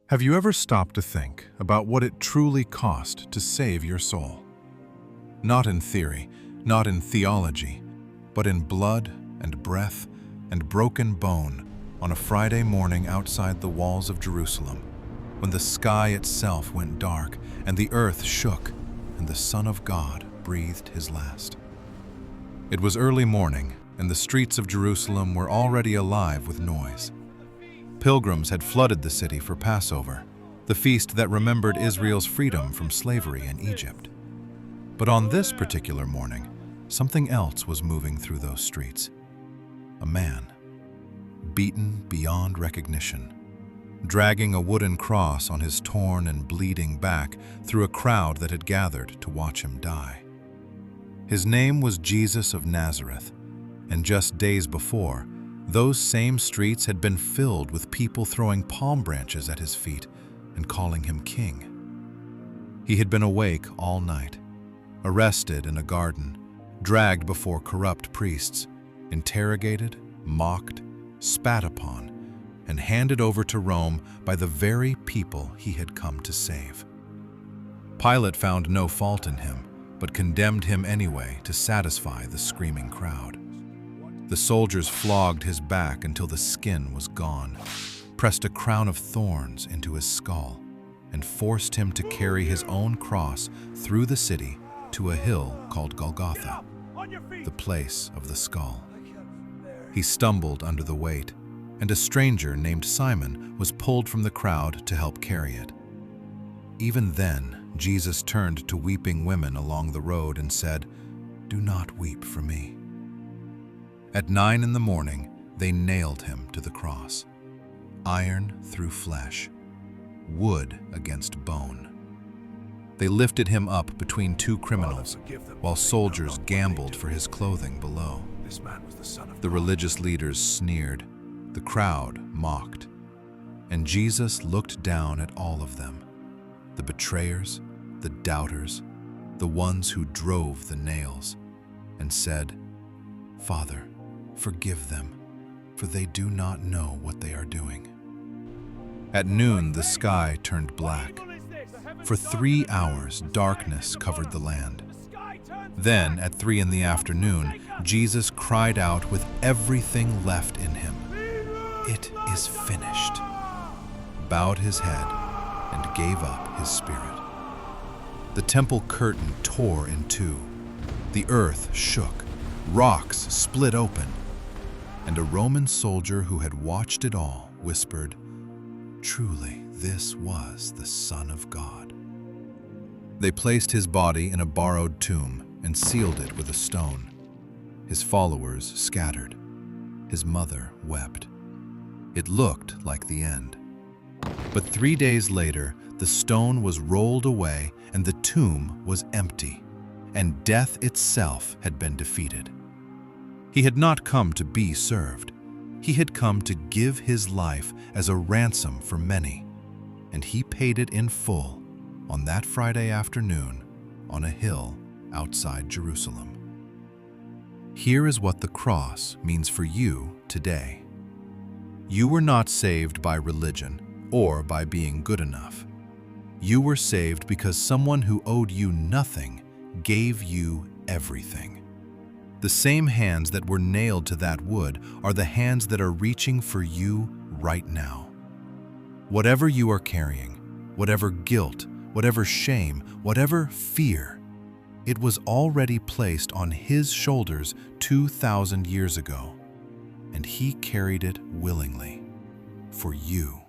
Have you ever stopped to think about what it truly cost to save your soul? Not in theory, not in theology, but in blood and breath and broken bone on a Friday morning outside the walls of Jerusalem, when the sky itself went dark and the earth shook and the Son of God breathed his last. It was early morning and the streets of Jerusalem were already alive with noise. Pilgrims had flooded the city for Passover, the feast that remembered Israel's freedom from slavery in Egypt. But on this particular morning, something else was moving through those streets. A man, beaten beyond recognition, dragging a wooden cross on his torn and bleeding back through a crowd that had gathered to watch him die. His name was Jesus of Nazareth, and just days before, those same streets had been filled with people throwing palm branches at his feet and calling him king. He had been awake all night, arrested in a garden, dragged before corrupt priests, interrogated, mocked, spat upon, and handed over to Rome by the very people he had come to save. Pilate found no fault in him, but condemned him anyway to satisfy the screaming crowd. The soldiers flogged his back until the skin was gone, pressed a crown of thorns into his skull, and forced him to carry his own cross through the city to a hill called Golgotha, the place of the skull. He stumbled under the weight, and a stranger named Simon was pulled from the crowd to help carry it. Even then, Jesus turned to weeping women along the road and said, "Do not weep for me." At 9 in the morning, they nailed him to the cross. Iron through flesh, wood against bone. They lifted him up between two criminals, while soldiers gambled for his clothing below. The religious leaders sneered, the crowd mocked, and Jesus looked down at all of them, the betrayers, the doubters, the ones who drove the nails, and said, "Father, forgive them, for they do not know what they are doing." At noon, the sky turned black. For 3 hours, darkness covered the land. Then, at 3 in the afternoon, Jesus cried out with everything left in him, "It is finished," bowed his head, and gave up his spirit. The temple curtain tore in two. The earth shook. Rocks split open. And a Roman soldier who had watched it all whispered, "Truly, this was the Son of God." They placed his body in a borrowed tomb and sealed it with a stone. His followers scattered. His mother wept. It looked like the end. But 3 days later, the stone was rolled away and the tomb was empty, and death itself had been defeated. He had not come to be served. He had come to give his life as a ransom for many, and he paid it in full on that Friday afternoon on a hill outside Jerusalem. Here is what the cross means for you today. You were not saved by religion or by being good enough. You were saved because someone who owed you nothing gave you everything. The same hands that were nailed to that wood are the hands that are reaching for you right now. Whatever you are carrying, whatever guilt, whatever shame, whatever fear, it was already placed on his shoulders 2,000 years ago, and he carried it willingly for you.